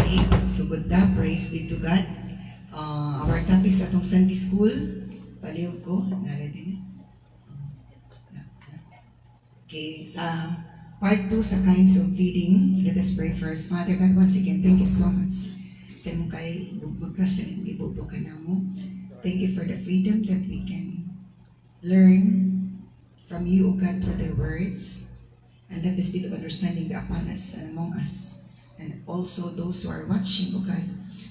Okay, so good ta, praise be to God. Our topic sa atong Sunday School, palihog ko, na-ready na? Okay, sa part 2 sa kinds of feeding, let us pray first. Father God, once again, thank you so much. Sa mong kay bugbugras na ibubog ka na mo. Thank you for the freedom that we can learn from you, O God, through the words. And let the spirit of understanding be upon us and among us. And also those who are watching, O God.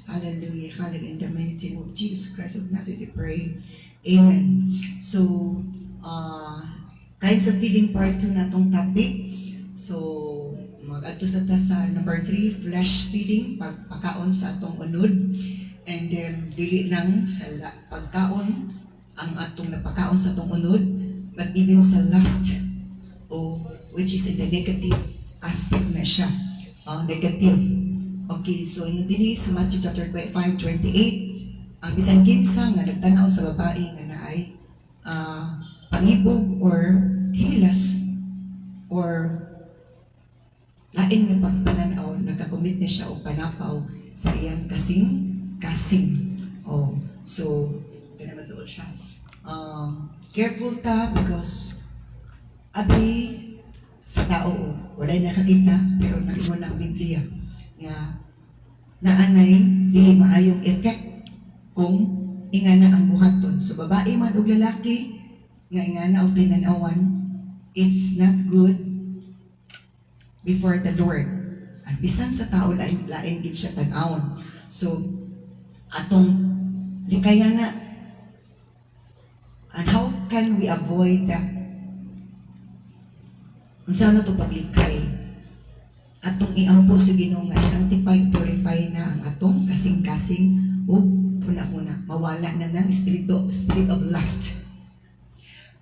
Hallelujah, hallelujah. In the mighty name of Jesus Christ of Nazareth, we pray. Amen. So, kinds of feeding part 2 na itong topic. So, mag-ato sa ta sa number 3, flesh feeding, pagpakaon sa atong unod. And then, dili lang sa pagkaon, ang atong napakaon sa atong unod, but even sa lust, which is in the negative aspect na siya. Negative. Okay, so in din sa Matthew chapter 5:28, ang bisan kinsa nga nagtanaw sa babae nga naay pangibog or hilas or lain nga pagpananaw, nakakomit na siya o panapaw sa iyang kasing. So naman doon siya. Careful ta because abi sa tao, walay nakakita, pero naingon ang Biblia nga naanay dili maayong effect kung ingana ang buhaton. So babae man o lalaki nga ingana o tinanawan, it's not good before the Lord. At bisan sa tao lain gid siya tan-awon. So atong likayana, and how can we avoid that? Unsa na to paglikay? Atong iampo sa Ginoo nga sanctify, purify na ang atong kasing-kasing ug una-una mawala na ng spirit of lust.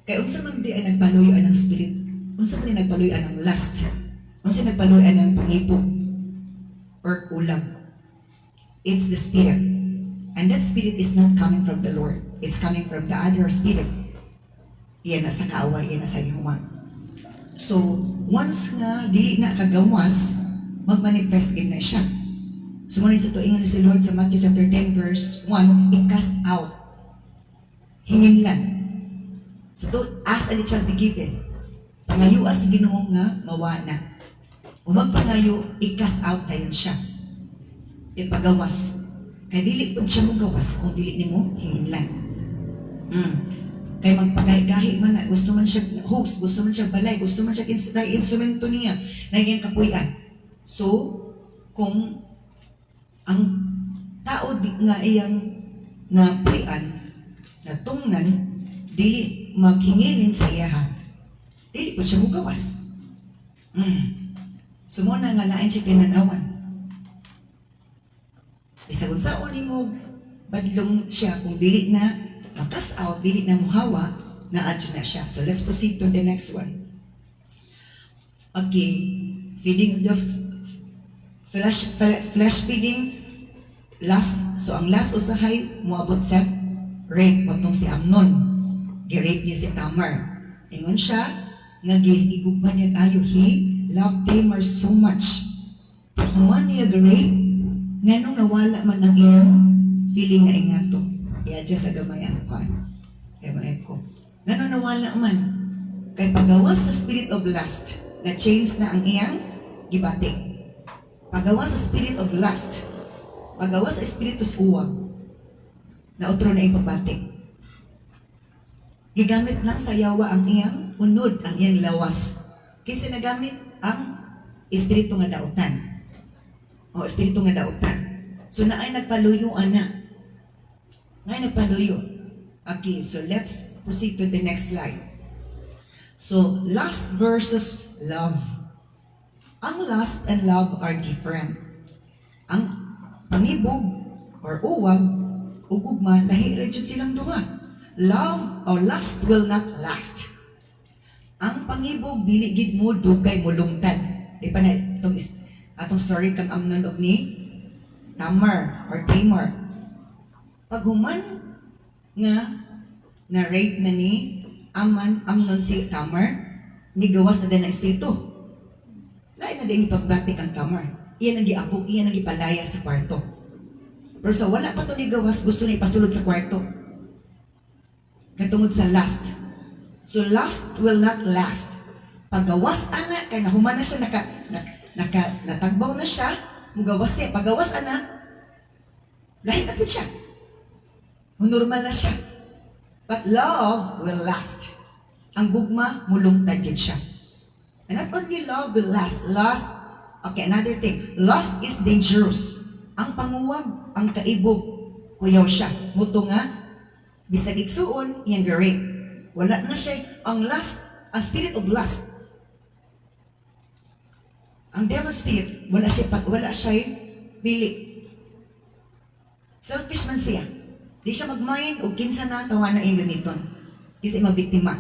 Kay unsa man di ay nagpaluyo-an ng spirit? Unsa man di nagpaluyo-an ng lust? Unsa nagpaluyo-an ng pangipog or ulam? It's the spirit. And that spirit is not coming from the Lord. It's coming from the other spirit. Iyan na sa kaaway, iyan na sa yuman. So, once nga dili na kagawas, magmanifest in na siya. So, muna sa tuingan ni si Lord sa Matthew chapter 10 verse 1, i-cast out. Hinginlan. So, to ask and it shall be given. Pangayo as Ginoo nga mawana. O magpangayo, i-cast out tayo siya. Ipagawas. Kaya dili po siya mong gawas kung dili ni mo hinginlan. Kaya magpagahi man, gusto man siya host, gusto man siya balay, gusto man siya instrumento niya na iyang kapuyan. So, kung ang tao nga iyang napuyan, natungnan, dili maghingilin sa iyahan, dili po siya mugawas. Sumuna nga lain siya tinanawan. Bisag unsaon nimo badlong siya kung dili na makas out, dili na muhawa, na-adyo na siya. So let's proceed to the next one. Okay, feeding the flesh feeding, last. So ang last usahay, muabot sa rape, matong si Amnon. Gi-rape niya si Tamar. Ingon siya, nga igugman niya kayo, he loved Tamar so much. Pero human niya gi-rape, nga nung nawala man ang iyang feeling nga ingato. I-adjust sa gamay ang kwan. Gamay ko. Ngano nawala man. Kay pagawas sa spirit of lust, na-change na ang iyang gibati. Pagawas sa spirit of lust, pagawas sa spiritus uwag, na otro na iyang pagbati. Gigamit lang sa yawa ang iyang unod, ang iyang lawas. Kasi nagamit ang espiritu nga dautan. O espiritu nga dautan. So naay nagpaluyo ana. Ngayon nagpaluyo. Okay, so let's proceed to the next slide. So, lust versus love. Ang lust and love are different. Ang pangibog or uwag, ugugma, lahi rin silang duha. Love or lust will not last. Ang pangibog, dili gid mo dugay mo lungtad. Di pa na atong story kang Amnon og ni Tamar or Tamar. Pag human nga na-rape na ni Amnon si Tamar, ni gawas na din ang espiritu. Lain na din ipagbatik ang Tamar. Iyan ang giabog, iyan ang gipalaya sa kwarto. Pero sa wala pa to ni gawas, gusto na ipasulod sa kwarto. Katungod sa lust. So lust will not last. Paggawas ana, kay nahuman na siya, natagbaw na siya, mugawas siya. Paggawas ana, lahi na po siya. Normal na siya. But love will last. Ang gugma, mulungtad yun siya. And not only love will last. Okay, another thing. Lust is dangerous. Ang panguwag, ang kaibog, kuyaw siya. Muto nga, bisag igsuon, iyang gari. Wala na siya. Ang lust, ang spirit of lust. Ang devil spirit, wala siya pili. Selfish man siya. Di siya mag-mind o kinsa na tawa na yung gamiton. Di siya mabiktima.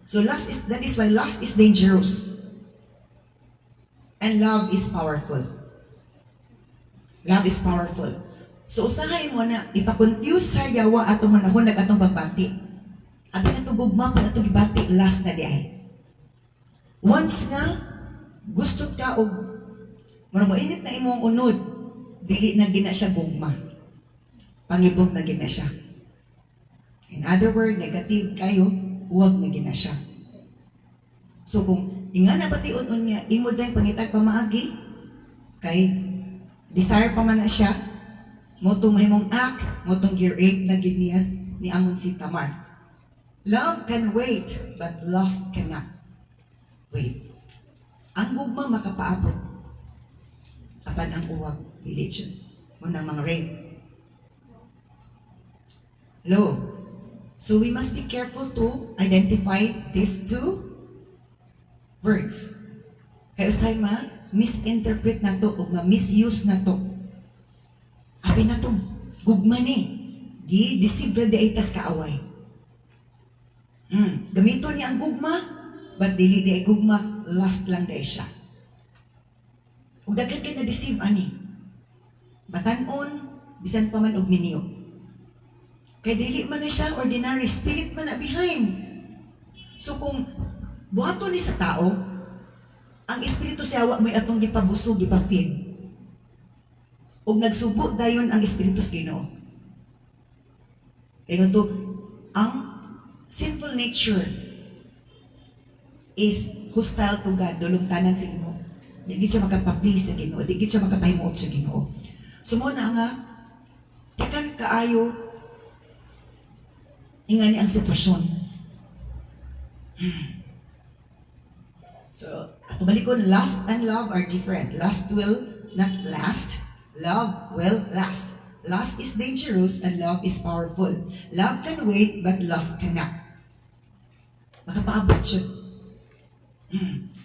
So that is why lust is dangerous. And love is powerful. Love is powerful. So usahay mo na ipakonfuse sa yawa atong manahon atong pagbati. Abi na gugma pa na gibati last na diay. Once nga gusto ka og mo init na imong unod, dili na gina siya gugma. Pangibog na gina siya. In other words, negative kayo, huwag na gina siya. So kung inga na batiun niya, imo dahil pangitag pamaagi, kay desire pa man na siya, motong mahimong act, motong gi-rape na gid niya ni amon si Tamar. Love can wait, but lust cannot wait. Ang gugma makapaabot. Apan ang uwag, dili siya. Munang mga rape. Hello. So we must be careful to identify these two words. Kaya usay misinterpret na to o misuse na to. Abi na to, gugma ni. Deceive de itas kaaway. Gamito niya ang gugma, but dili di ay gugma, last lang dahil siya. Ug daghan kay na-deceive ani. Batanon, bisan pa man og miniyo. Kay dili man na siya, ordinary spirit man na behind. So kung buhaton ni sa tao, ang espiritu siya wa may atong gipabusog, gipafeed. Ug nagsubo dayon ang espiritu sa Ginoo. Kaya to, ang sinful nature is hostile to God, dulungtanan sa Ginoo. Di gid siya makapaplease sa Ginoo, di gid siya makapahimuot sa Ginoo. Sumo na nga, tekan kaayo ingani ang sitwasyon. So, ato balikon, lust and love are different. Lust will not last. Love will last. Lust is dangerous and love is powerful. Love can wait, but lust cannot. Makapaabot siya.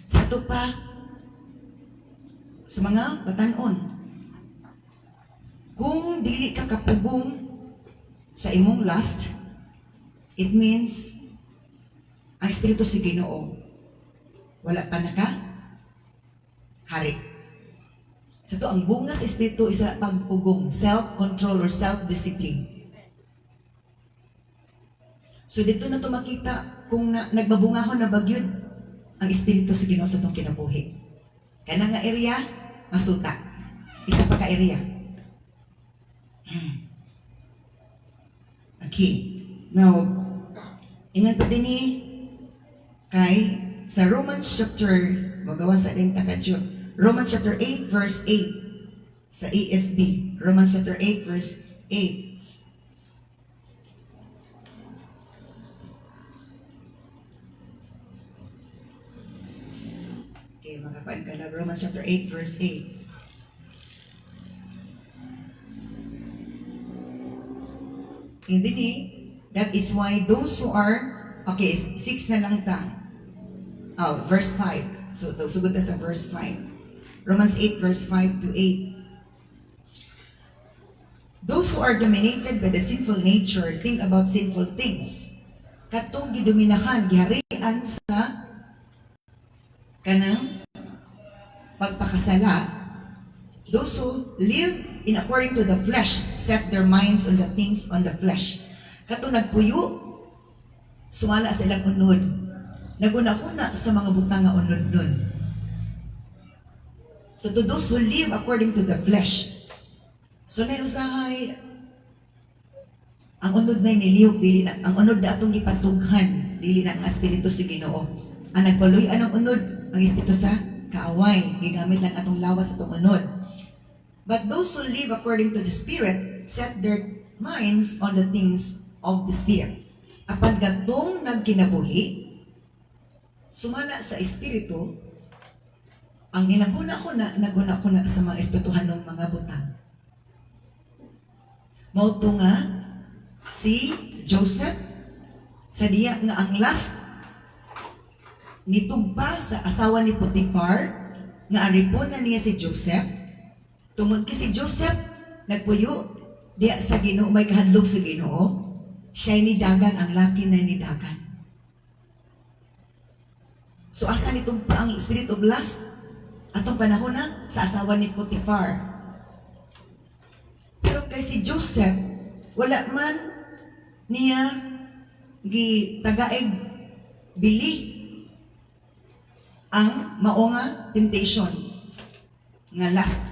Sa ito pa, sa mga batanon, kung dili ka kapugong sa imong lust, it means ang espiritu si Ginoo wala pa naka hari. So to ang bunga sa espiritu isa pagpugong, self-control or self-discipline. So dito na to makita kung nagbabungahon na bagyod ang espiritu si Ginoo sa itong kinabuhi. Kana nga area, masuta. Isa pa ka area. Okay. Now, ingat pa din kay sa Romans chapter, magawa sa din takadyo. Romans chapter 8 verse 8 sa ESV. Romans chapter 8 verse 8. Okay, makakuan ka na. Romans chapter 8 verse 8. Hindi that is why those who are, okay, 6 na lang ta. Verse 5. So, sugod na sa verse 5. Romans 8 verse 5 to 8. Those who are dominated by the sinful nature think about sinful things. Katong gidominahan, giharian sa kanang pagpakasala. Those who live in according to the flesh set their minds on the things on the flesh. Katong nagpuyo, sumala sa ilang unod. Naguna-una sa mga butang nga unod nun. So to those who live according to the flesh. So na usahay ang unod na nilihok dili na ang unod na atong gipatughan dili na ang espiritu sa Ginoo. Ang nagpaluy-an ang unod ang espiritu sa kaaway, gigamit lang atong lawas atong unod. But those who live according to the Spirit set their minds on the things of the Spirit. Apan gatong nagkinabuhi, sumala sa espiritu, ang ilang huna-huna, naghuna-huna sa mga espirituhanong mga butang. Mauto nga, si Joseph, sa diya nga ang last, nitugpa sa asawa ni Potiphar, nga aripon na niya si Joseph, tungod ki si Joseph, nagpuyo, diya sa Ginoo, may kahadlok sa Ginoo, siya'y nidagan, ang laki na nidagan. So asa nitong pa ang spirit of lust? Atong panahon na sa asawa ni Potiphar. Pero kay si Joseph, wala man niya gitagaig bili ang mao nga temptation nga lust.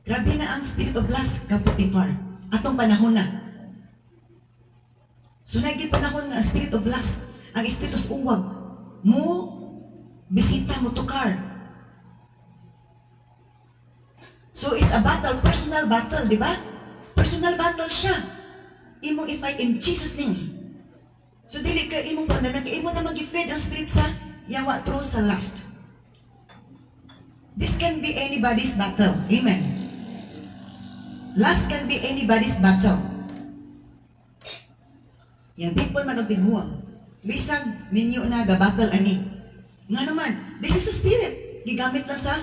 Grabe na ang spirit of lust kay Potiphar. Atong panahon na. So naging panahon nga ang spirit of lust, ang espiritu sa uwag, mo bisita mo tukar. So it's a battle, personal battle, di ba? Personal battle siya. Imong i-fight in Jesus' name. So dili ka imong pandanan, imo na mag-feed ang spirit sa yawa through sa lust. This can be anybody's battle. Amen. Lust can be anybody's battle. Yang people man og tiguang. Bisag minyo na ga battle ani. Nga naman, this is a spirit. Gigamit lang sa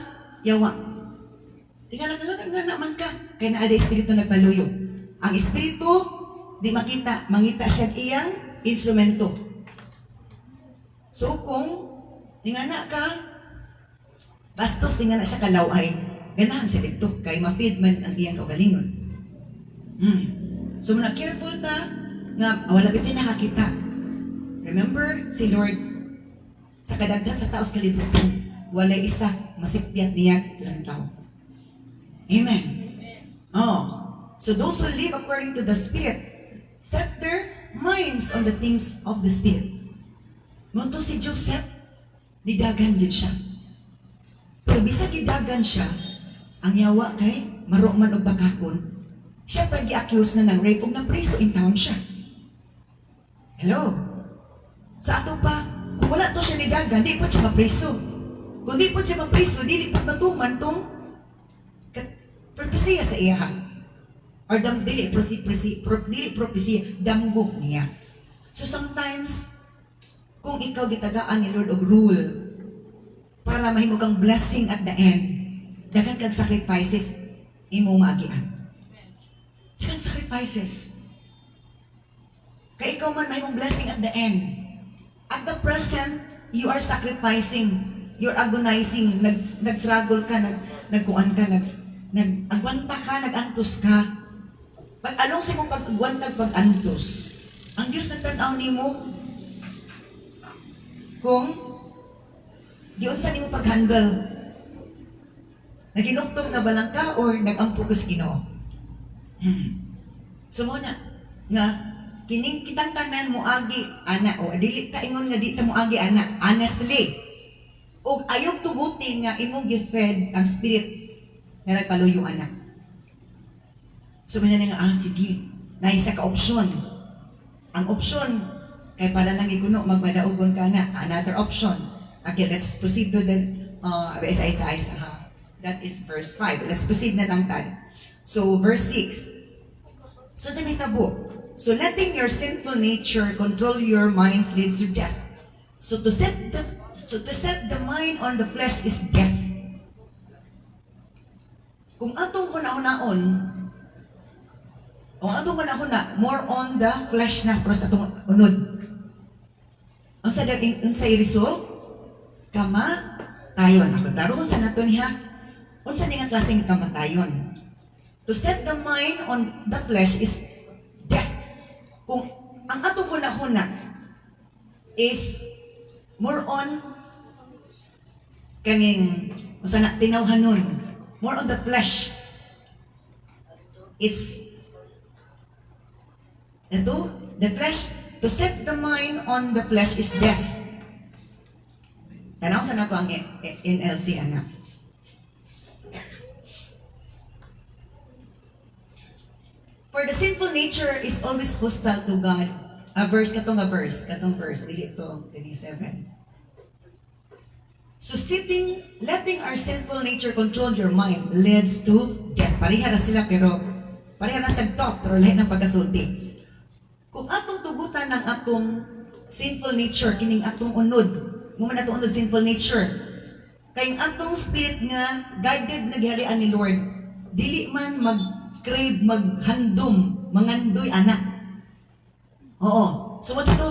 yawa. Tingala nga naman ka. Kaya na ada espiritu nagpaluyo. Ang espiritu, di makita, mangita siya iyang instrumento. So kung tingana ka, bastos tingana siya kalaway, ganahan siya dito, kay ma-feed man ang iyang kaugalingon. So muna careful ta, nga wala bitin nakakita. Remember, si Lord, sa kadaghan sa taos kalibutan, wala isa masipyat niya lantaw. Amen. Oh. So those who live according to the Spirit set their minds on the things of the Spirit. Munto si Joseph, nidagan din siya. Pero bisag nidagan siya, ang yawa kay maro man og bakakon, siya pa gi-accuse na ng rape ug na preso in town siya. Hello? Sa ato pa, kung wala to siya nidagan, di po siya mapreso. Kung di po siya mapreso, di po matuman tong propesiya sa iya. Or dili propesiya, damgo niya. So sometimes, kung ikaw gitagaan ni Lord og rule para mahimo kang blessing at the end, daghan kang sacrifices imo maagian. Daghan sacrifices. Kay ikaw man mahimong blessing at the end. At the present, you are sacrificing, you're agonizing, nag-struggle ka, nagkuan ka, nag-agwanta ka, nag-antos ka. Pag along sa imong pag-agwanta, pag-antos, ang Diyos nagtanaw nimo kung diyon sa nimo pag-handle. Naginuktog na balang ka or nag-ampo ka sa Ginoo. So muna, nga, kining kitang tanan mo agi, ana, o dili ta ingon nga di ta mo agi, ana, honestly. O ayog tuguti nga imong gifed ang spirit na nagpaluyo anak. So minana nga, sige, na isa ka opsyon. Ang opsyon, kay para lang ikuno, magmadaugon ka na. Another option. Okay, let's proceed to the, isa ha. That is verse 5. Let's proceed na lang tan. So, verse 6. So, sa may tabo. So, letting your sinful nature control your minds leads to death. So, to set the mind on the flesh is death. Kung atong kuna-unaon, more on the flesh na, pero sa atong unod. Ang sa i-result, kamatayon. Ako daroon sa nato niya, unsa ni nga klaseng kamatayon. To set the mind on the flesh is death. Kung ang atong kuna-una is more on kaning O sa tinawhanon, more on the flesh. It's, ito, the flesh, to set the mind on the flesh is death. Tanaw sa nato ang NLT, anak. For the sinful nature is always hostile to God. Katong verse, dili to 27. So letting our sinful nature control your mind leads to death. Pareha na sila pero, pareha na sagtot, pero lahat ng pagkasulti. Kung atong tugutan ng atong sinful nature, kining atong unod, muman atong unod sinful nature, kayong atong spirit nga, guided nagharian ni Lord, dili man mag-crave, maghandom, mangandoy anak. Oo. So what to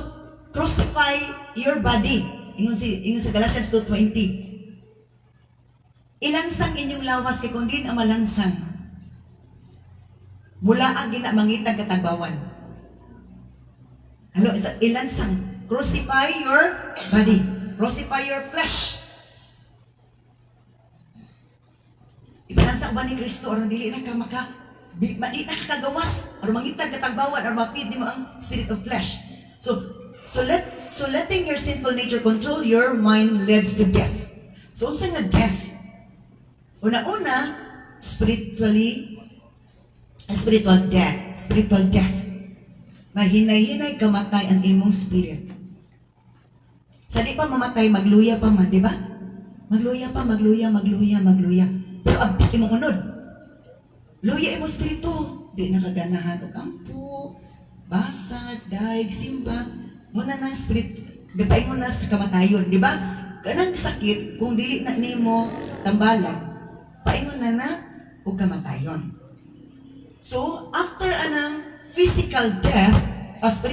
crucify your body. Ingon sa Galatians 2:20. Ilansang inyong lawas kay kung din ang malansang. Mula ang ginamangitag katagbawan. Ilansang. Crucify your body. Crucify your flesh. Ipalansang ba ni Kristo aron dili na ka di na kakagawas aron mangitag katagbawan aron ma-feed nimo ang spirit of flesh. So letting your sinful nature control your mind leads to death. So unsa nga death? Una-una, spiritual death. Mahinay-hinay kamatay ang imong spirit. Sa di pa mamatay, magluya pa man, di ba? Magluya. Pero abdi imong unod. Luya imong spiritu. Di nakaganahan og ampo, basad, daig, simba. Muna ng spirit, gabay mo na sa kamatayon, di ba? Kanang sakit, kung dili na nimo tambalan, paingon na og kamatayon. So, after anang physical death,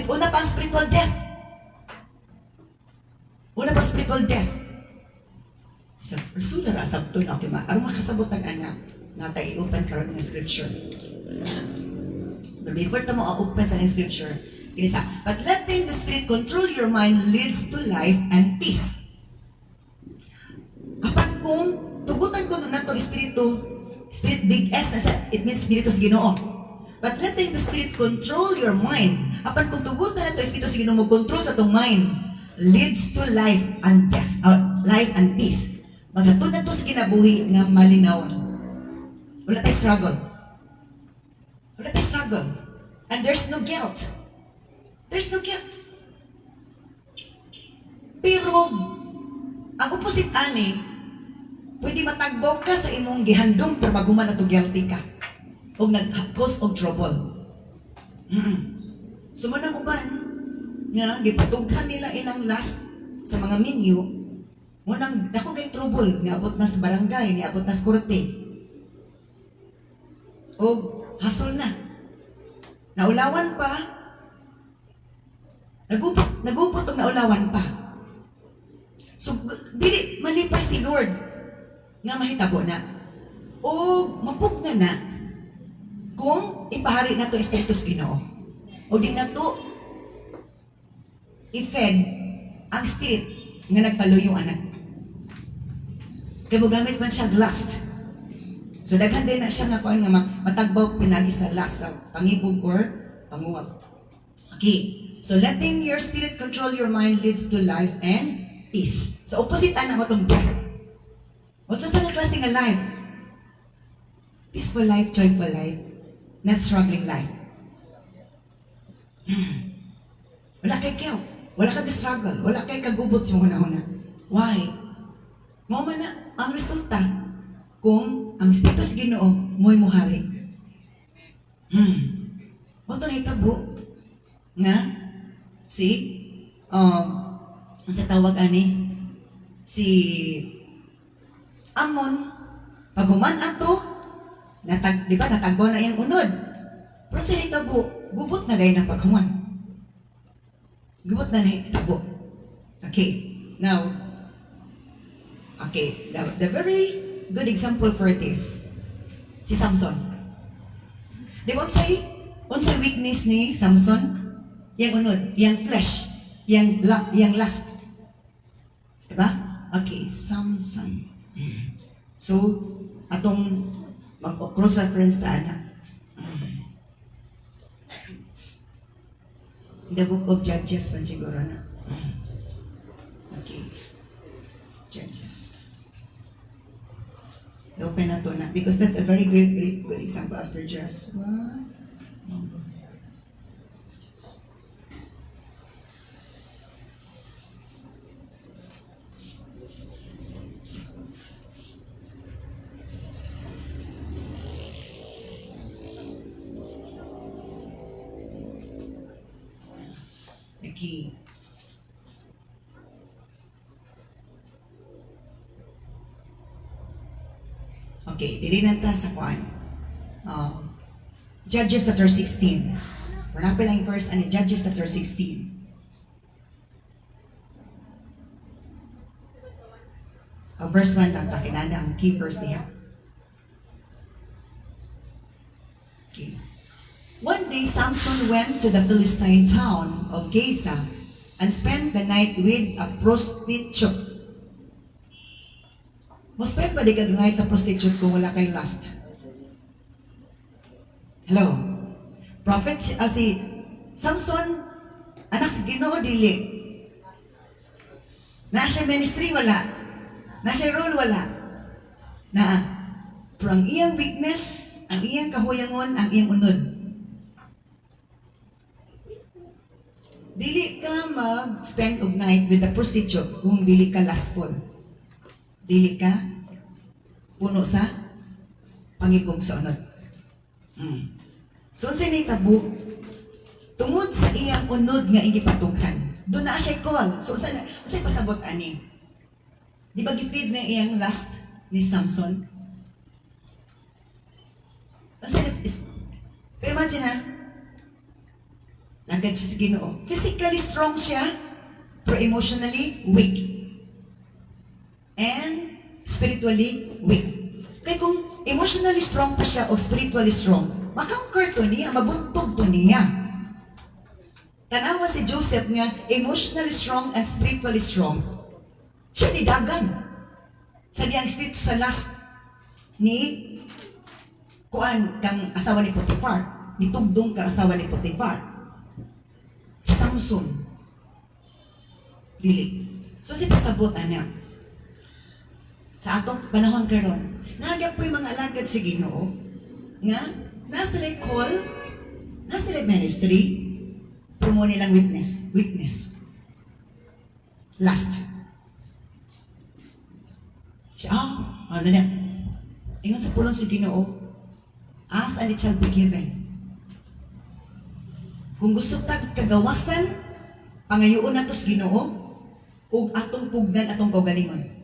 una pa ang spiritual death. So, sudara sabto na, okay, aron makasabot ang anak, nata i-open karon ng scripture. But before ta mo open sa scripture, kinisa, but letting the spirit control your mind leads to life and peace. Kapag kung tugutan ko na itong spirit big S, it means spiritus Ginoo. But letting the spirit control your mind, kapag kung tugutan na itong spiritus Ginoo mo control sa itong mind, leads to life and death, life and peace. Magatun na ito sa kinabuhi nga malinaw. Wala tayo struggle. And there's no guilt. Pero, ang opposite ani, pwede matagbo ka sa imong gihandong pero maguman na to guilty ka. O nag-cause of trouble. So, manang uban, nga, gipatughan nila ilang last sa mga menu, munang, dako kay trouble, niabot na sa barangay, niabot na sa korte. O, hasol na. Naulawan pa, Nagupot og naulawan pa. So, dili malipay si Lord nga mahitabo na. O mapugna na kung ipahari na to Espiritus Ginoo. O di na to i-fed ang spirit nga nagpaluyo anak. Kaya mo gamit man siya lust. So, daghan din na siya nga kuan nga matagbaw pinagi sa lust, sa pangibog or panguwab. Okay. So, letting your spirit control your mind leads to life and peace. So, opposite ana mo itong death. What's sa klase nga life? Peaceful life, joyful life, not struggling life. Wala kay guilt. Wala kay struggle. Wala kay kagubot sa mga una. Why? Mao man na ang resulta kung ang Espiritu sa Ginoo mo'y muhari. Wato na itabo nga sa tawag ani, si Amon, paguman ato, di ba, natagbo na yung unod. Pero sa hitabo, gubot na dahil na paghuman. Gubot na hitabo. Okay, now, the very good example for this, si Samson. Di ba, unsay weakness ni Samson? Yang unod, yang flesh, yang lust. Diba? Okay, Samson. So, atong mag-cross-reference ta ana. The book of Judges man siguro na. Okay. Judges. Open na to na. Because that's a very great good example after Joshua. Okay. Okay, dili na ta sa kuan. Judges chapter 16. We're not lang first and Judges chapter 16. Verse 1 lang ta kinana ang key verse niya. Okay. One day Samson went to the Philistine town of Gaza and spent the night with a prostitute. Muspend ba di ka night sa prostitute kung wala kay lust? Hello? Prophet si Samson, anak si Ginoo dili. Na siya ministry wala. Na siya role wala. Na pero ang iyang weakness, ang iyang kahuyangon, ang iyang unod. Dili ka mag-spend of night with a prostitute kung dili ka lustful. Dili ka puno sa pangibog sa unod. So, sa nitabo, tungod sa iyang unod nga igipatughan, doon na siya call. So, sa'y pasabot ani. Di ba gifeed na iyang lust ni Samson? Pero imagine ha, agad siya sa Ginoo. Physically strong siya, pero emotionally weak. And spiritually weak. Kaya kung emotionally strong pa siya o spiritually strong, makaungkar to niya, mabuntog to niya. Tanawa si Joseph nga, emotionally strong and spiritually strong, siya nidagan. Sa diyang spirito sa last ni kuan kang asawa ni Potiphar, ni tugdong kang asawa ni Potiphar. Si Samson, dili. So si pasabot ana. Sa atong panahon karon, nagyap po yung mga alagad si Ginoo nga nasa sila call, nasa sila ministry, pero mo nilang witness. Last. Siya, ano na? Ingon sa pulong si Ginoo, ask and it shall be given. Kung gusto tag kagawasan, pangayoon nato sa Ginoo, ug atong pugnan atong kaugalingon.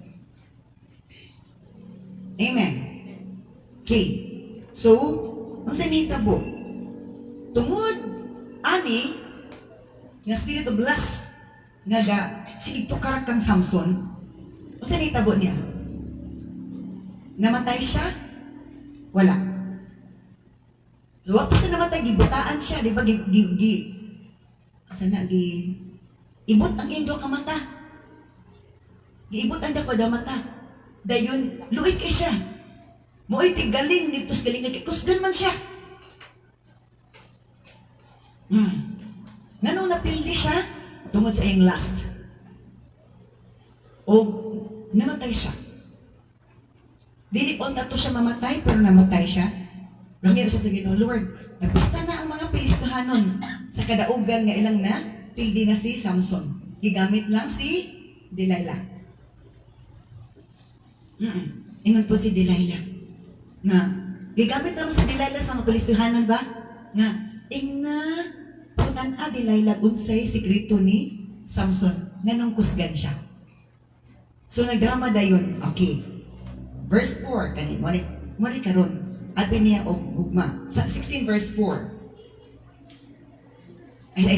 Amen. Okay. So, ang sanitabo, tungod, ani, nga spirit of lust, nga sige to karak kang Samson, ang sanitabo niya, namatay siya? Wala. Huwag po siya namatay, gibutaan siya, di ba? Ibot ang iyong doon ka mata. Giibot ang dako da mata. Dayon, luit kay siya. Mo'y tigaling dito sa galing kay kusgan man siya. Nga napildi siya, tungod sa iyong lust. O namatay siya. Dili po tato siya mamatay, pero namatay siya. Rangiyo siya sa Ginoo, Lord, napista na ang mga Pilistohanon sa kadaugan nga ilang na, pildi na si Samson. Gigamit lang si Delilah. Ingon po si Delilah. Nga, gigamit naman si Delilah sa mga Pilistohanon ba? Nga, ingna, putan Delilah, unsay sikreto ni Samson. Nga nung kusgan siya. So, nagdrama dayon. Okay. Verse 4, kani, mori karon. At niya og gugma. Sa 16 verse 4. Ay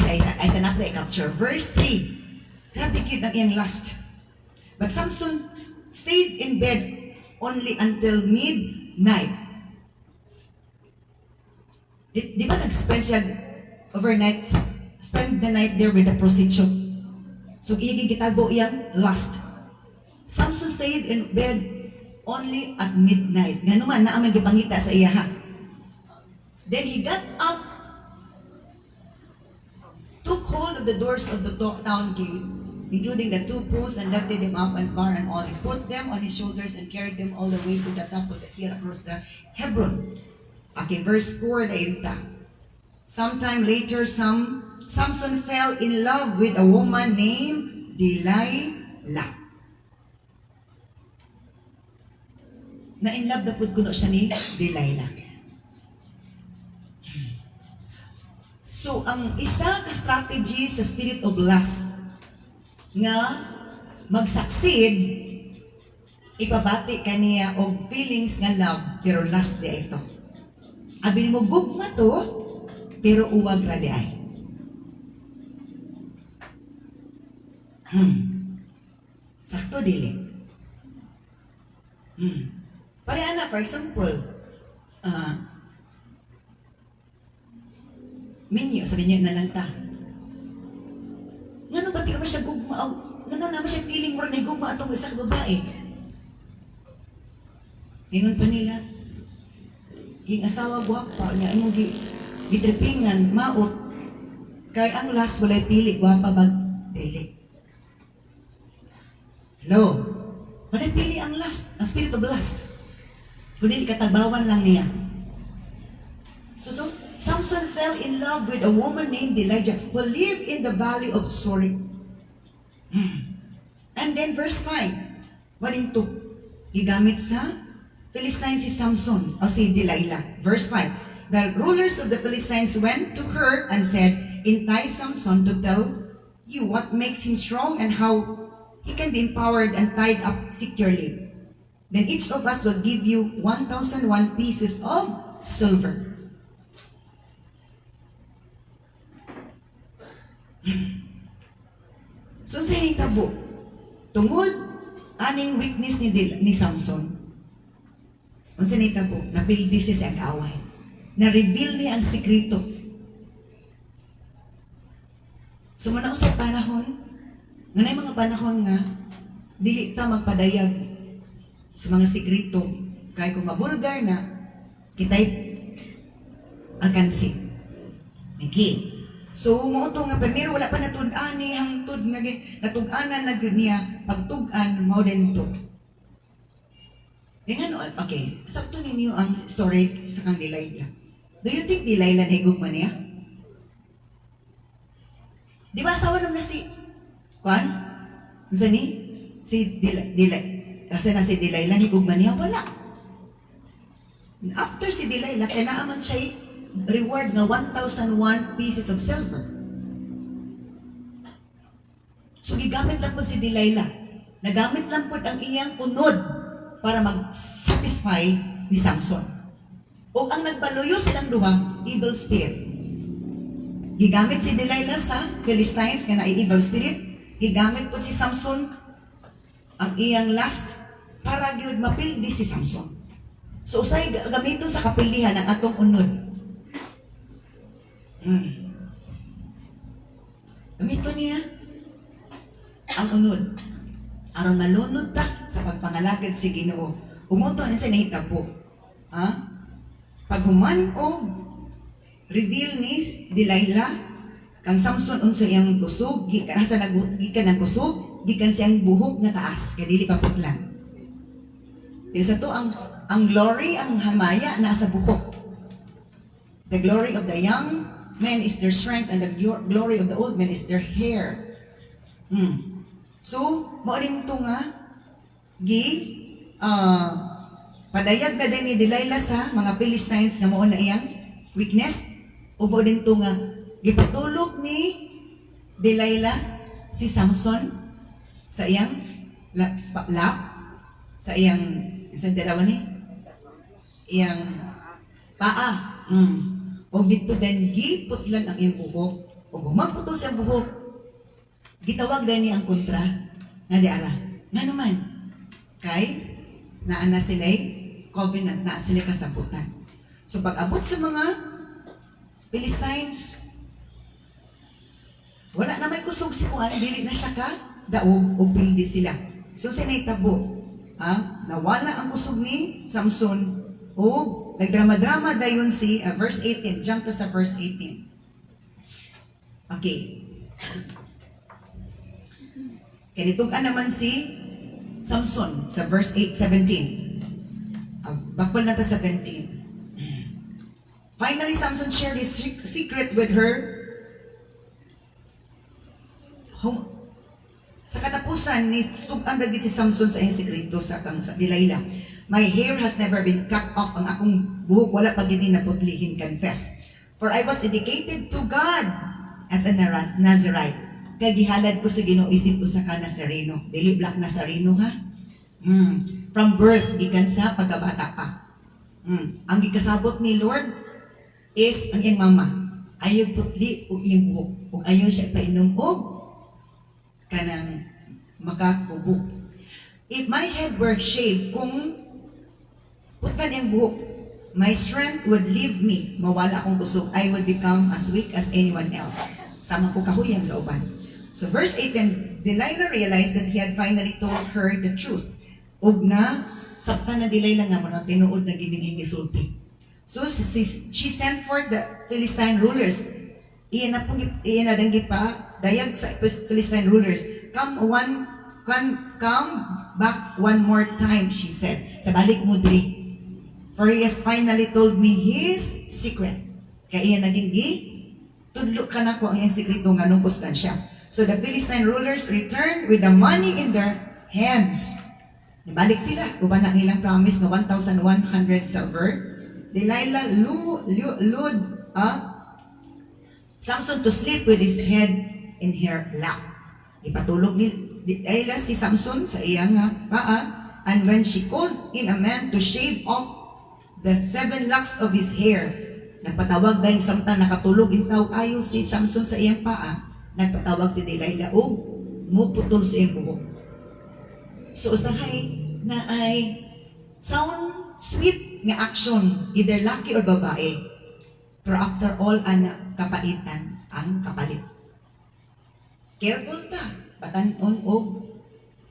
tanap na i-capture. Verse 3. Grabe cute ang iyang lust. But Samson stayed in bed only until midnight. Di ba nag-spend siya overnight? Spend the night there with the prostitute. So, igigitago iyang lust. Samson stayed in bed only at midnight. Nga naman, naamay gipangita sa iya ha. Then he got up, took hold of the doors of the town gate, including the two posts, and lifted them up and bar and all. He put them on his shoulders and carried them all the way to the top of the hill across the Hebron. Okay, verse 4 dainta. Sometime later, Samson fell in love with a woman named Delilah. Na-in-love na pud kuno siya ni Delilah. So, ang isa ka strategy sa spirit of lust nga mag-succeed, ipabati kaniya og feelings nga love, pero lust di ito. Abi mo gugma to, pero uwag ra di ay. Sakto dili. Pare ana, for example, minyo, sabi niya na lang ta. Ngano ba di ka siya gugma? Ngano naman siya feeling mo na gugma atong isang babae? Ingon pa nila, yung asawa gwapa niya, imo gitripingan, maot, kay ang last walay pili, gwapa bag dili. Hello? Walay pili ang last, ang spirit of lust. Kundi katagbawan lang niya. So, Samson fell in love with a woman named Delilah who lived in the valley of Sorek. And then verse 5, walinto, gigamit sa Philistines si Samson o si Delilah. Verse 5, the rulers of the Philistines went to her and said, entice Samson to tell you what makes him strong and how he can be empowered and tied up securely. Then each of us will give you 1,001 pieces of silver. So sa hitabo, tungod aning weakness ni Samson, unsa ni hitabo, napildi siya sa kaaway. Na-reveal niya ang sikreto. So muna sa panahon, nganay mga panahon nga, dili ta magpadayag sa mga sikreto. Kaya kung mabulgar na, kita'y alkansi. Okay. So, muuto nga, pero wala pa natun-an ni hangtod nga, natug-anan na niya, pagtug-an, mo din to. Okay, sakto ninyo ang story sa kang Delilah. Do you think Delilah na higugman niya? Di ba asawa naman na si, Juan? Nasa ni? Si Delilah. Kasi na si Delilah, higugman niya? Wala. After si Delilah, kinaaman siya reward nga 1,001 pieces of silver. So, gigamit lang po si Delilah. Nagamit lang po ang iyang unod para mag-satisfy ni Samson. O ang nagbaluyo silang duha, evil spirit. Gigamit si Delilah sa Philistines nga na evil spirit. Gigamit po si Samson ang iyang lust para gyud mapildi si Samson. So, usay gamiton sa kapilihan ang atong unod. Gamito niya ang unod aron malunod ta sa pagpangalagad si Ginoo. Umuto na sa nahitabo. Pag human og reveal ni Delilah kang Samson unsa iyang kusog, gikan sa gikan ang kusog, gikan siyang buhok nga taas, kay dili pa putlan. Di sa to ang glory, ang hamaya nasa buhok. The glory of the young men is their strength, and the glory of the old men is their hair. So, mauling ito nga, padayag na din ni Delilah sa mga Philistines nga mao na iyang weakness, o mauling ito nga, gipatulog ni Delilah si Samson sa iyang lap, sa iyang, isang tirawan ni? Iyang paa. O dito din, giputlan ang iyang buhok. O magputo sa buhok, gitawag din niya ang kontra, nga di ala. Nga naman, kay, naana sila'y covenant, na sila kasabutan. So pag abot sa mga Philistines, wala na may kusog si Juan, dili na siya ka, daog o pildi sila. So sinay tabo, nawala ang kusog ni Samson o nagdrama-drama dayon si verse 18. Jump to sa verse 18. Okay. Kanitugan naman si Samson sa verse 17. Bakbal na ta 17. Finally, Samson shared his secret with her. Sa katapusan, tugan ragid si Samson sa iyang sekreto sa Delilah. My hair has never been cut off. Ang akong buhok wala pa gini naputlihin, confess. For I was dedicated to God as a Nazirite. Kaya gihalad ko sa Ginoo isip ko sa Nazareno. Dili black Nazareno ha. From birth, gikan sa pagkabata pa. Ang gikasabot ni Lord is ang iyang mama. Ayaw putli o iyang buhok. O ayaw siya painom og kanang makakubok. If my head were shaved, kung putan iyang buhok, my strength would leave me. Mawala akong kusog. I would become as weak as anyone else. Sama ko kahuyang sa uban. So verse 8, then Delilah realized that he had finally told her the truth. Og na, sabta na Delilah nga mo na tinuod na giniging gisulti. So she sent forth the Philistine rulers. Iyan na danggi pa dayag sa Philistine rulers. Come back one more time, she said. Sa balik mo diri. For he has finally told me his secret. Kaya iyan naging tudlo ka na ko ang iyang sekreto nga nung kusgan siya. So the Philistine rulers returned with the money in their hands. Nabalik sila. Uban ang ilang promise nga 1,100 silver. Delilah lured Samson to sleep with his head in her lap. Ipatulog ni Delilah si Samson sa iyang paa, and when she called in a man to shave off the 7 locks of his hair, nagpatawag dahil samtang nakatulog intaw ayo si Samson sa iyang paa, nagpatawag si Delilah o muputol sa iyang buhok. So usahay na ay sound sweet nga action, either laki or babae. Pero after all, kapaitan ang kapalit. Careful ta, batanon o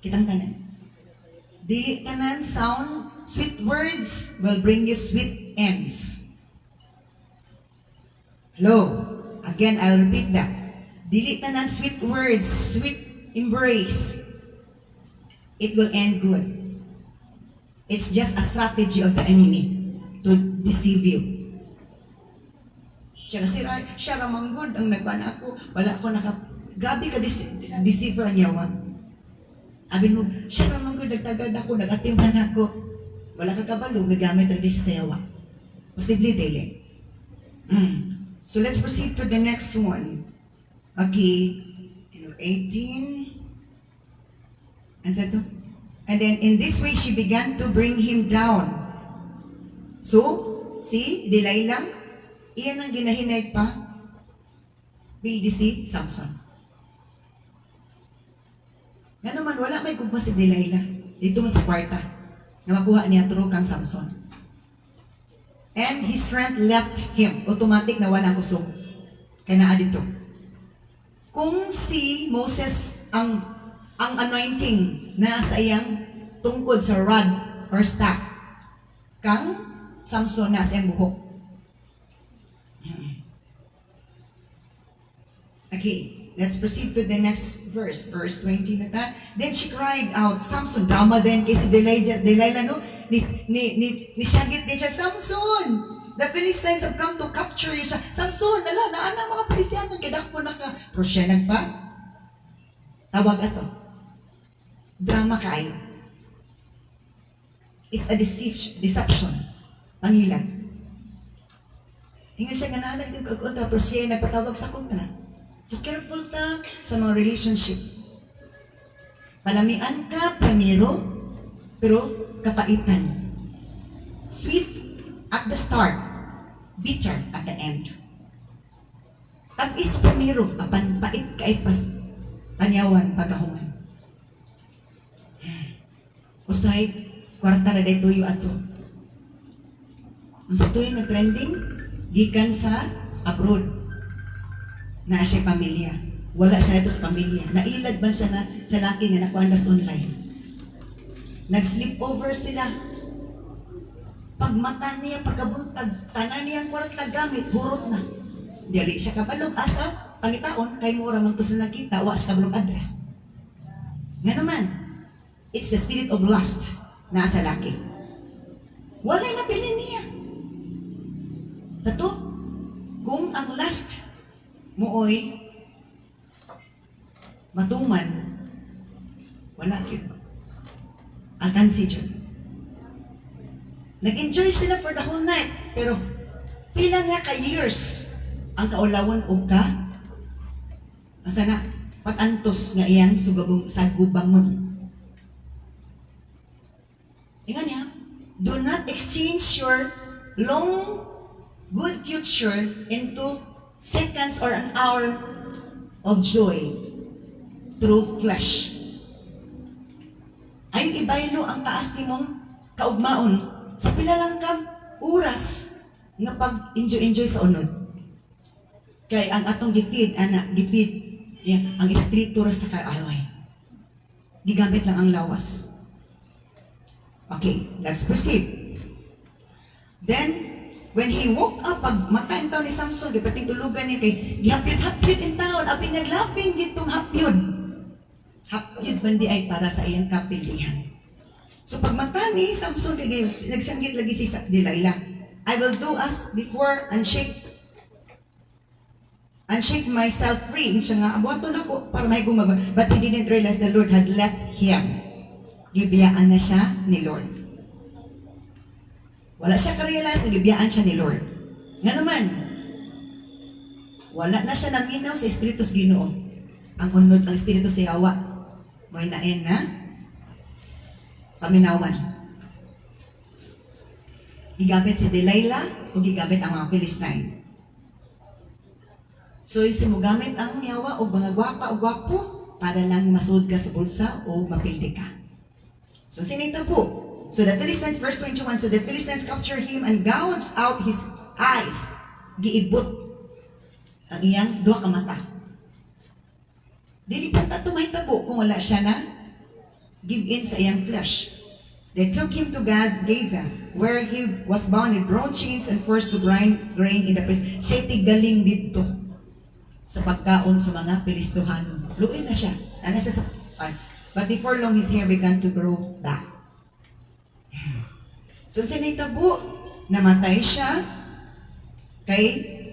kitang tanan. Dili tanan sound, sweet words will bring you sweet ends. Hello? Again, I'll repeat that. Dili tanan sweet words, sweet embrace. It will end good. It's just a strategy of the enemy to deceive you. Siya ramanggod ang nagpana ako. Wala ako grabe ka deceiver ang yawan. Abin mo, siya ramanggod nagtagad ako, nagatimban ako. Wala ka kabalo, gagamit rin siya sa yawa. Possibly dili. So let's proceed to the next one. Okay. 18. And so to. And then, in this way, she began to bring him down. So, si Delilah, iyan ang ginahinay pa, bildi si Samson. Nga naman, wala may gugma si Delilah. Dito mo sa kwarta, na makuha niya turo kang Samson. And his strength left him. Automatic na walang kusog. Kaya naa dito. Kung si Moses ang anointing na sa iyang tungkod sa rod or staff, kang Samson na sa iyang buhok. Okay, let's proceed to the next verse. Verse 20 na ta. Then she cried out, Samson, drama din kay si Delilah, no? Ni syagit din siya, Samson! The Philistines have come to capture you siya. Samson, naana mga Pilistiyano, kadakpo na ka. Pero siya nagpa, tawag ato. Drama kayo. It's a deception. Pangilan. Ingon siya nga na nagkontra, pero siya nagpatawag sa kontra. So careful ta sa mga relationship. Palamian ka primero, pero kapaitan. Sweet at the start, bitter at the end. Tag-is primero, apan pait kaipas panyawan pagkahungan. Usahay, kwarta na day tuyo ato. Ang sa tuyo na trending, gikan sa abroad. Na siya pamilya. Wala siya na ito sa pamilya. Nailad ba siya na sa laki nga nakuandas online? Nag-sleepover sila. Pagmata niya, pagkabuntag, tanan niyang kwarta gamit, hurot na. Dili siya kabalog asa, pangitaon, kay mo ramang to sila nakita, wa siya kabalog address. Nga naman, it's the spirit of lust na sa laki. Walay na pili niya. Tato, kung ang lust mooy matuman, wala yun. Alkansi dyan. Nag-enjoy sila for the whole night, pero pila niya ka years ang kaulawan o ka asa na pag-antos nga iyang sagubangon. Ingan niya, do not exchange your long good future into seconds or an hour of joy through flesh. Ay ibaylo ang taas timong kaugmaon sa pila lang ka oras nga pag-enjoy sa unod. Kay ang atong gifeed ang espiritu ra sa kaaway. Gigamit lang ang lawas. Okay, let's proceed. Then, when he woke up, pag makain taon ni Samson, gipating tulugan niya kay gihapyod-hapyod in taon, aping naglaughing gitong hapyod. Hapyod bandi ay para sa iyang kapilihan. So pag mata ni Samson, nagsanggit lagi si Delilah, I will do as before and shake myself free. Siya nga, abuato na ko para may gumagawa. But he didn't realize the Lord had left him. Gibiyaan na siya ni Lord. Wala siya ka-realize na gibiyaan siya ni Lord. Nga naman, wala na siya naminaw sa Espiritu sa Ginoo. Ang unod ang Espiritu sa Yawa. May nain na paminawan. Gigamit si Delilah o gigamit ang mga Philistine. So, isi mo gamit ang yawa o mga gwapa o gwapo para lang masuod ka sa bulsa o mapildi ka. So, sinita po. So, the Philistines, verse 21, so the Philistines captured him and gouged out his eyes. Giibot ang iyang duha ka mata. Dili pa tato may tabo kung wala siya na give in sa iyang flesh. They took him to Gaza, where he was bound with broad chains and forced to grind grain in the press. Siya tigaling dito sa pagkaon sa mga Pilistohano. Luin na siya. Ano siya sa but before long, his hair began to grow back. So, sinitabo, namatay siya, kay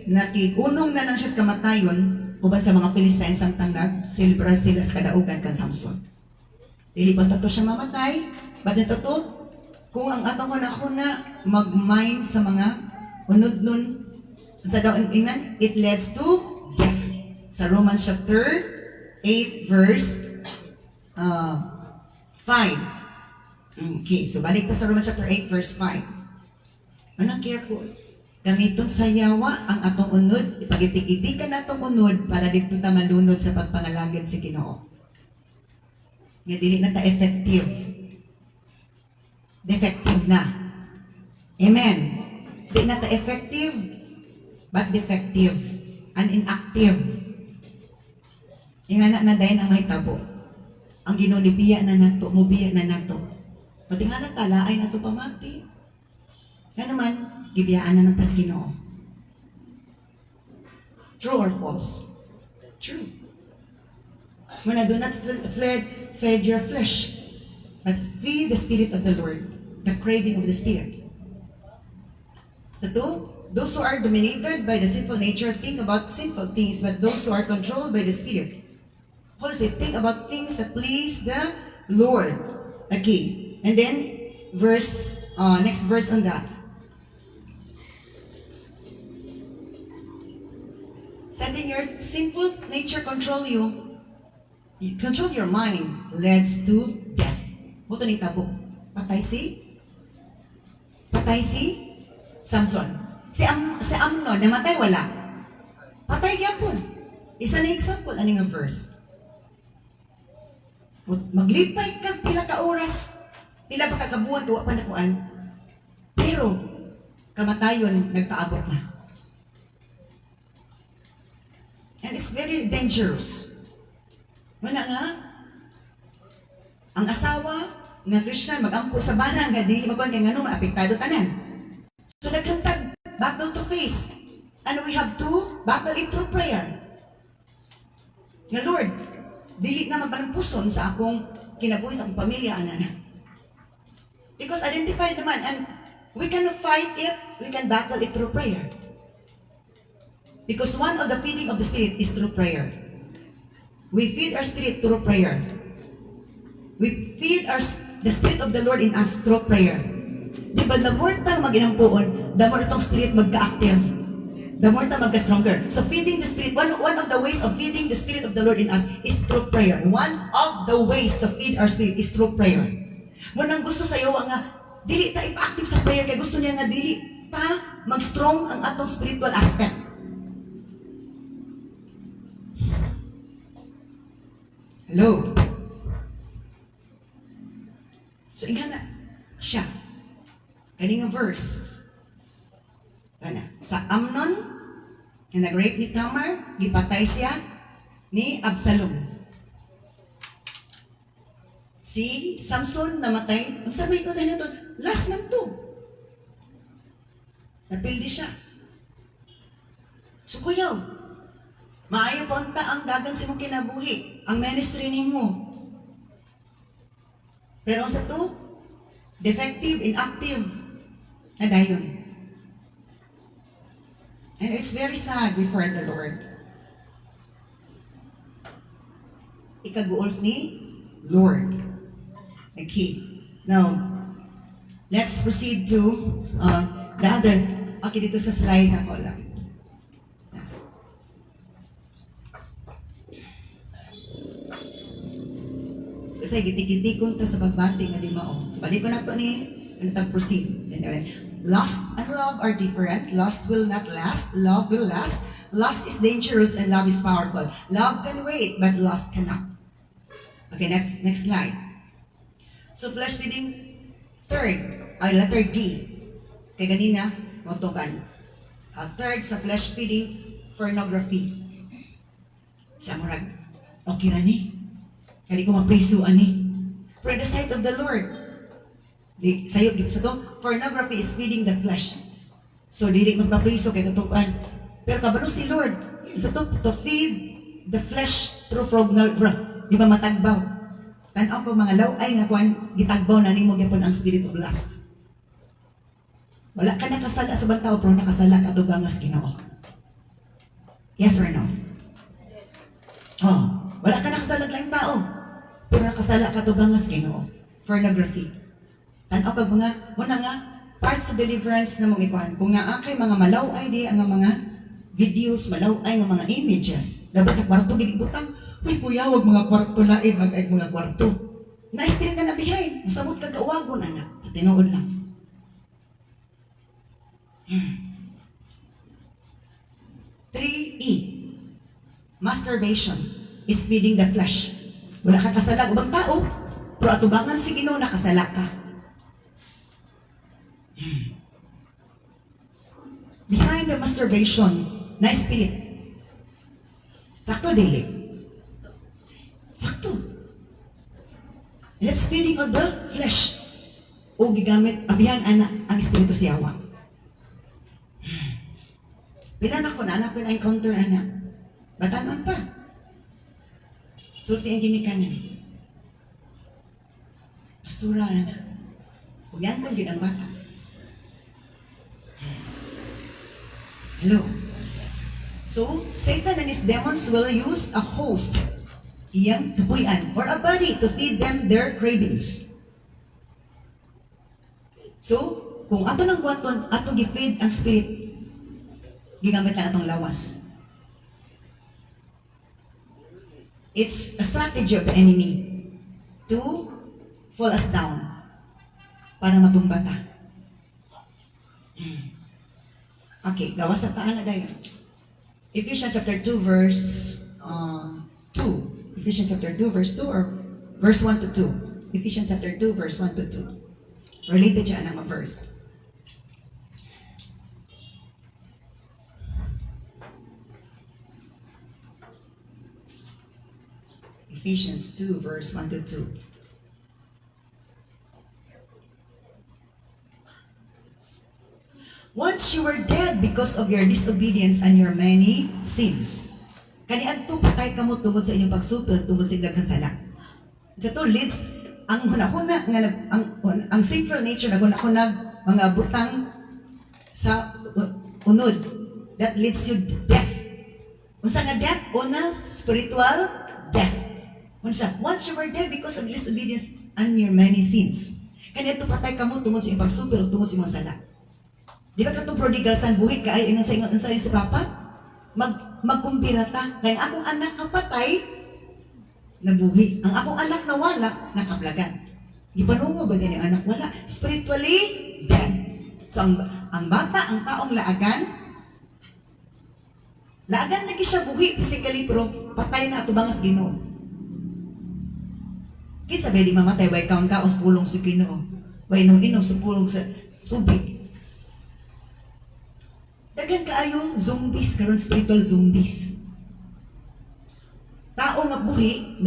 nakikunong na lang siya sa kamatayon, uban sa mga Philistines ang tanag, silbrar sila sa kadaugan kan Samson. Dili pa tato siya mamatay, but ito to, kung ang atong hunahuna mag-mind sa mga unod nun, sa daon inan, it leads to death. Sa Romans chapter 8 verse 5. Okay, so balik ta sa Romans chapter 8 verse 5. Manang careful. Gamiton sa yawa ang atong unod, ipagitik-itikan atong unod para dito ta malunod sa pagpangalagad sa Ginoo. Nga dili na ta effective. Defective na. Amen. Di na ta effective, but defective. And inactive. Ingana na dayon ang mahitabo. Ang Ginoo nibiya na nato, mubiya na nato. Pati nga nagtalaay na ito pamati. Nga naman, gibiyaan naman tas Ginoo. True or false? True. When I do not feed your flesh, but feed the Spirit of the Lord, the craving of the Spirit. So those who are dominated by the sinful nature think about sinful things, but those who are controlled by the Spirit, Holy Spirit, think about things that please the Lord. Okay. And then, next verse on that. Letting your sinful nature control you control your mind leads to death. Buto ni tabo. Patay si Samson. Si Amnon, namatay wala. Patay gyapon. Isa na example, ani nga verse. Maglipay kag pila ka oras, pila pa kakabuan, tuwa pa nakuan. Pero, kamatayon, nagpaabot na. And it's very dangerous. Wala nga, ang asawa, nga Christian magampo sa bana nga dili magkuan kay ngano maapektado tanan. So naghantag battle to face. And we have to battle it through prayer. Nga Lord, dili na magbalampuson sa akong kinabuhi sa akong pamilya ana. Because identified naman and we cannot fight it, we can battle it through prayer. Because one of the feeding of the Spirit is through prayer. We feed our spirit through prayer. We feed the Spirit of the Lord in us through prayer. Diba, the more tang maginampuon, the more itong Spirit magka-active. The more tang magka-stronger. So feeding the Spirit, one of the ways of feeding the Spirit of the Lord in us is through prayer. One of the ways to feed our spirit is through prayer. Munang gusto sa iyo nga, dili ta ipa-active sa prayer, kaya gusto niya nga dili ta mag-strong ang atong spiritual aspect. Hello? So, ingana siya. Kaning nga verse. Kana, sa Amnon, na nag-rape ni Tamar, gipatay siya ni Absalom. Si Samson namatay, ang sabi ko tayo nito, last man to. Napildi siya. So, kuyaw, maayo punta ang dagan sa mong kinabuhi, ang ministry nimo. Pero sa to, defective, inactive, na dayon. And it's very sad before the Lord. Ikaguol ni Lord. Okay. Now, let's proceed to the other. Okay, dito sa slide na ko lang. Kasi giti-gitikon ta sa pagbati nga di mao. So balik ko na to ni ano tang proceed. Anyway, lust and love are different. Lust will not last. Love will last. Lust is dangerous and love is powerful. Love can wait, but lust cannot. Okay, next slide. So flesh feeding, letter D. Kay ganina, motogal. Third sa flesh feeding, pornography. Sa murag, okay na ni. Kali ko mapriso ani. For in the sight of the Lord, sayo sa to, pornography is feeding the flesh. So dili magpapriso kay tutukan. Pero kabalo si Lord, sa to feed the flesh through pornography. Di ba matagbaw? Tanaw ko mga laway nga kuan gitagbaw na nimo gyapon ang spirit of lust. Wala ka nakasala sa bantao pero nakasala ka tubangas Ginoo. Yes or no? Yes. Oh, wala ka nakasala lang tao. Pero nakasala ka tubangas Ginoo. Pornography. Tanaw pag mga muna nga parts sa deliverance na mong ikuan. Kung naa kay mga malaway di ang mga videos, malaway nga mga images. Dapat sa kwarto ginibutang, uy kuya, wag mga kwarto lain, mag-ay mga kwarto. Na-spirit na behind. Musamot ka kawagon anak. Tinuod lang. 3E. Masturbation is feeding the flesh. Wala ka kasala ubang tao, pero atubangan si Ginoo nakasala ka. Behind the masturbation, na spirit. Sakto dili. Sakto. Let's feeding of the flesh. O gigamit, abihan ana ang espiritu siyawa. Pila na ko na anak ko na encounter anak. Batanan pa. Sulti ang ginikanan. Pastura na. Kung yan kong ginang bata. Hello. So, Satan and his demons will use a host, iyang tupuyan, or a body to feed them their cravings. So, kung ato nang buhaton, ato gi-feed ang spirit, gigamit lang atong lawas. It's a strategy of the enemy to fall us down para matumba ta. Okay, gawas sa taan na dayon. Ephesians chapter 2 verse 2. Ephesians chapter 2 verse 2 or verse 1 to 2. Ephesians chapter 2 verse 1 to 2. Related siya ang mga verse. Ephesians 2 verse 1 to 2. Once you were dead because of your disobedience and your many sins. Kaniadto patay kamo tungod sa inyong pagsupil tungod sa inyong kasala. Sa to leads ang hunahuna nga ang sinful nature na hunahunag mga butang sa unod that leads to death. Unsa nga death? Una, spiritual death. Once you were dead because of disobedience and your many sins. Kaniadto patay kamo tungod sa inyong pagsupil o tungod sa inyong sala. Di ba katong prodigal son buhi kay ingon sa si papa? Magkumpirata. Kaya ang akong anak kapatay, nabuhi. Ang akong anak nawala, nakaplagan. Ipanungo ba din ang anak wala? Spiritually dead. So ang bata, ang taong laagan lagi siya buhi physically pero patay na tubangas Ginoo. Kinsa ba di mamatay way kaon ka os pulong sa Ginoo. Way inom sa pulong sa tubig. Daghan kaayo zombies karon spiritual zombies. Tao nga buhi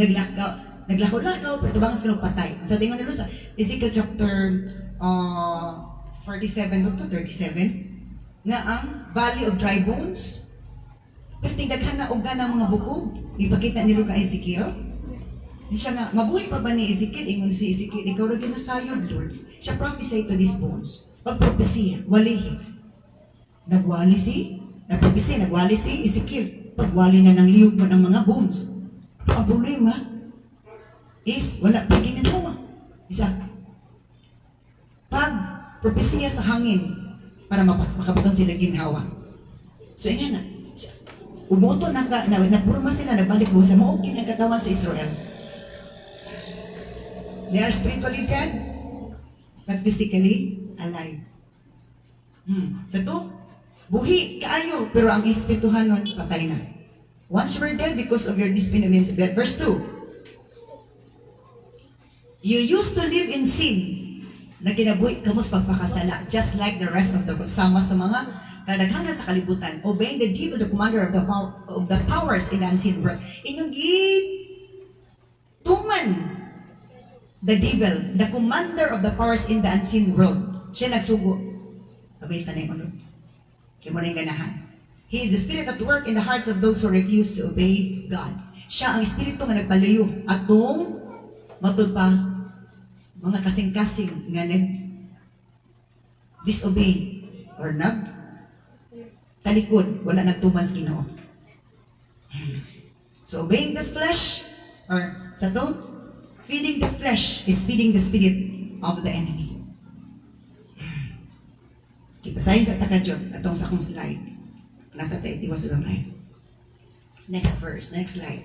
naglakaw-lakaw pero tubangas kanang patay. Sa tingon ni Luz, Ezekiel chapter 47 to 37 nga ang valley of dry bones. Pero daghan na og ganang mga bukog. Ipakita ni Lord kay Ezekiel. Siya nga, mabuhi pa ba ni Ezekiel? Ingon si Ezekiel, ikaw rin ginusayod, Lord. Siya prophesy to these bones. Pagpropesya, walihi. Nagwali si Ezekiel. Pagwali na ng liyog mo ng mga bones. Ang problema is wala pa ginagawa. Isa. Pag propesya sa hangin para makapatong sila ginhawa. So nga na. Umuto napurma sila, nagbalik mo sa maugin ang katawan sa Israel. They are spiritually dead, but physically alive. So to, buhi kaayo, pero ang espirituhan nun, patay na. Once you were dead because of your disobedience. Verse 2. You used to live in sin, na kinabuhi kamo sa pagpakasala, just like the rest of the world. Sama sa mga kadaghanan sa kalibutan, obeying the devil, the commander of the powers in the unseen world. Inyong tuman the devil, the commander of the powers in the unseen world. Siya nagsugo. Kabitan na yung ano. Kaya mo na yung ganahan. He is the spirit at work in the hearts of those who refuse to obey God. Siya ang espiritu nga nagpalayo atong matud pa mga kasing-kasing nga disobey or talikod, wala nagtuman sa Ginoo. So obeying the flesh or sa to, feeding the flesh is feeding the spirit of the enemy. Kipasahin sa takadjot atong sa akong slide. Nasa 31 sa gamay. Next verse, next slide.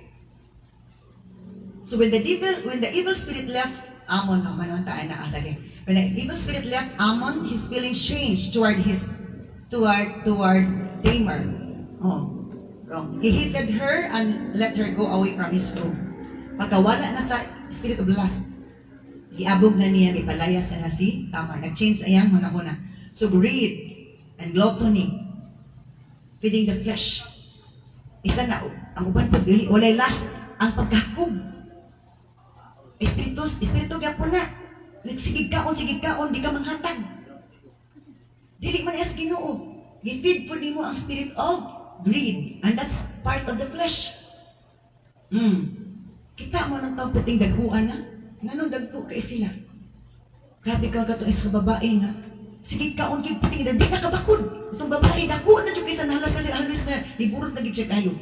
So when the evil spirit left Ammon, manuntaan na sige. When the evil spirit left Ammon, his feelings changed toward Tamar. Oh, wrong. He hated her and let her go away from his room. Pagkawala na sa spirit of lust, giabog na niya, ipalayas na si Tamar. Nag-change ayang huna-huna. So greed and gluttony, feeding the flesh. Isa na, ang uban po, walay last, ang pagkakog. Espiritu kaya po na, nagsigig kaon, di ka manghatag. Dili man as Ginoo. Gi-feed po nimo ang spirit of greed. And that's part of the flesh. Kita mo ng taong puting daguan na, nga dagko kay sila. Grabe ka katong isa babae nga. Sige kaon kay puting na, di nakabakod. Itong babae, dako na siya kaysa nahalag kasi halos na, liburot na siya kayo.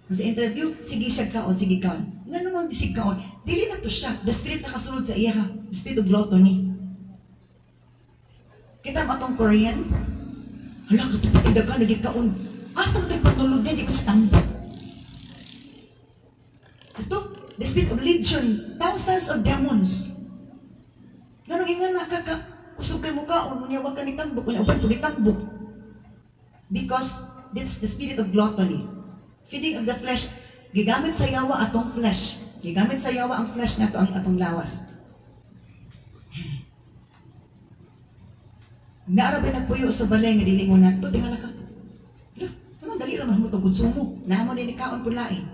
Sa interview, sige siya kaon, sige kaon. Nga naman sige kaon, dili na to siya. The spirit nakasulod sa iya ha. The spirit of gluttony. Kita mo itong Korean, hala, ito patidag ka, naging asa na ito yung patulog niya, di ba sa tambo? Ito, the spirit of legion, thousands of demons. Nga nakaka, kusog kay mukha, o niya wag ka ni tambok, wala upan po ni tambok. Because, that's the spirit of gluttony. Feeding of the flesh, gigamit sa yawa atong flesh. Gigamit sa yawa ang flesh na ito, ang atong lawas. Naarabay nagpuyo sa balay nga dili mo nato, tingala ka. Hala, naman dali raman mo itong konsumo. Naamon ni kaon pula eh.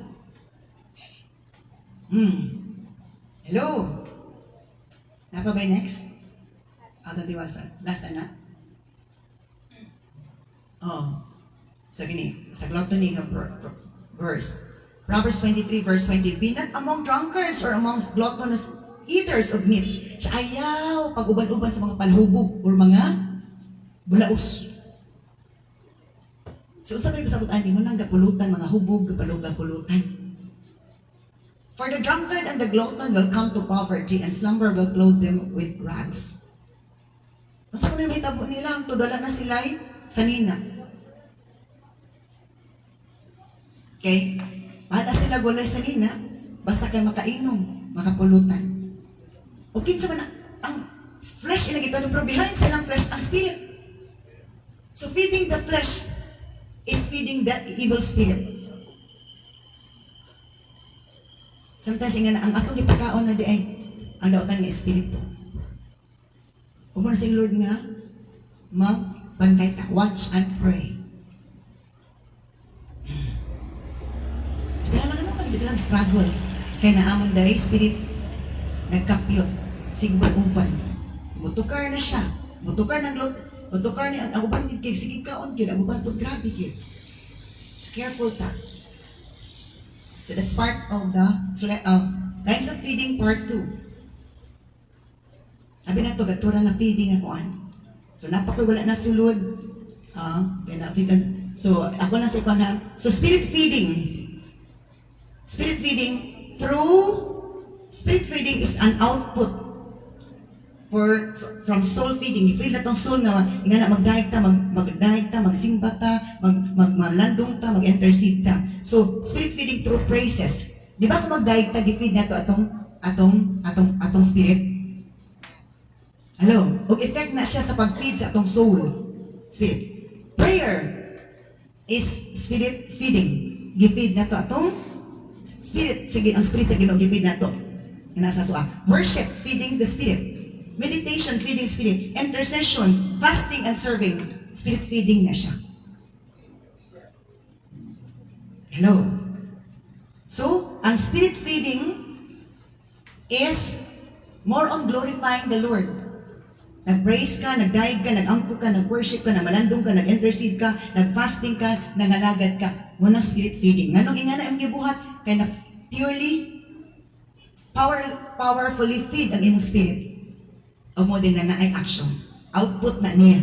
Hello? Napa ba next? Alta Tiwasa. Last na. Oh, so gini, sa gluttony nga verse. Proverbs 23 verse 20, be not among drunkards or among gluttonous eaters of meat. Siya ayaw pag-uban-uban sa mga palhubog or mga bulaos. So, sabi ko sa butan, mo nang gapulutan, mga hubog, gapulutan. For the drunkard and the glutton will come to poverty, and slumber will clothe them with rags. Mas kung may tabo nila, ang tudala na sila'y sanina. Okay? Bahala sila gulay sanina, basta kayo makainom, makapulutan. O kinsa man ang flesh ina gito, pero behind silang flesh, ang spirit. So feeding the flesh is feeding the evil spirit. Sometimes nga ang atong gipakaon na di ay ang dautan nga espiritu. Kung na sa Lord nga, magbantay ta, watch and pray. Kaya lang naman, hindi lang struggle. Kaya naamon dahil spirit, nagkapyot, sigban-uban. Mutukar na siya. Mutukar ng lot. Mutukar niya, ang uban kay sige kaon, kaya ang uban po grabe kaya. So careful ta. So that's part of the kinds of feeding part 2. Sabi na to, gatura nga feeding ako. So napakoy wala na sulod. So ako lang sa ikaw na. So spirit feeding. Spirit feeding is an output from soul feeding. You feel na tong soul nga magdahig ta, magsimba ta, maglandong ta, mag-intercede ta. So spirit feeding through praises. Di ba kung magdahig ta, gi-feed na to atong spirit? Hello? O effect na siya sa pag-feed sa atong soul. Spirit. Prayer is spirit feeding. Gi-feed na to atong spirit. Sige, ang spirit sa Ginoo gi-feed na to. Nasa to. Worship feeding the spirit. Meditation feeding spirit. Intercession, fasting and serving, spirit feeding na siya. Hello? So, ang spirit feeding is more on glorifying the Lord. Nag-praise ka, nag-dive ka, nag-angko ka, nag-worship ka, nag-malandong ka, nag-intercede ka, nag-fasting ka, nangalagad ka. Muna spirit feeding. Nganong ingana ang gibuhat? Kaya na purely, powerfully feed ang imong spirit. O mo din na naay action. Output na niya.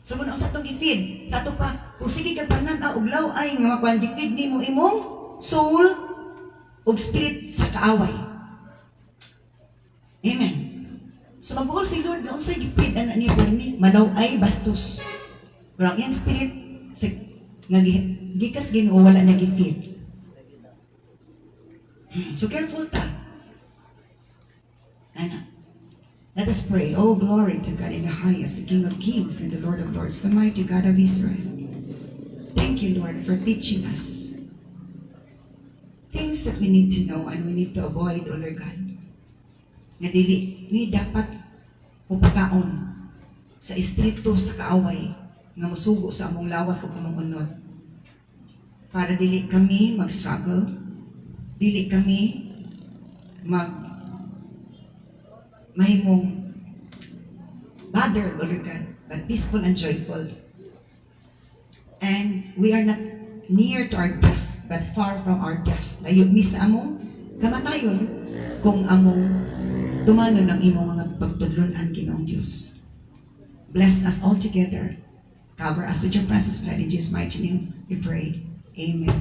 So muna sa itong i-feed. Sa ito pa, kung sige ka panan, uglaw ay nga magkuhan, i-feed ni mo imong soul o spirit sa kaaway. Amen. So mag-uol si Lord, gaon sa i-feed na niya po ni, malaw ay bastos. Pero ang iyang spirit, nga gikas Ginoo wala na i-feed. So careful ta. Let us pray. Oh, glory to God in the highest, the King of Kings and the Lord of Lords, the mighty God of Israel. Thank you, Lord, for teaching us things that we need to know and we need to avoid, O Lord God. Nga dili, ni dapat upakaon sa espiritu sa kaaway nga musugo sa among lawas o pamungunod. Para dili kami mag-struggle, dili kami mahimong bothered, O Lord God, but peaceful and joyful. And we are not near to our death, but far from our death. Layo mi sa among kamatayon kung among tumanon ng imong mga pagtudlonan Ginoong Diyos. Bless us all together. Cover us with your precious blood. In Jesus' mighty name we pray. Amen.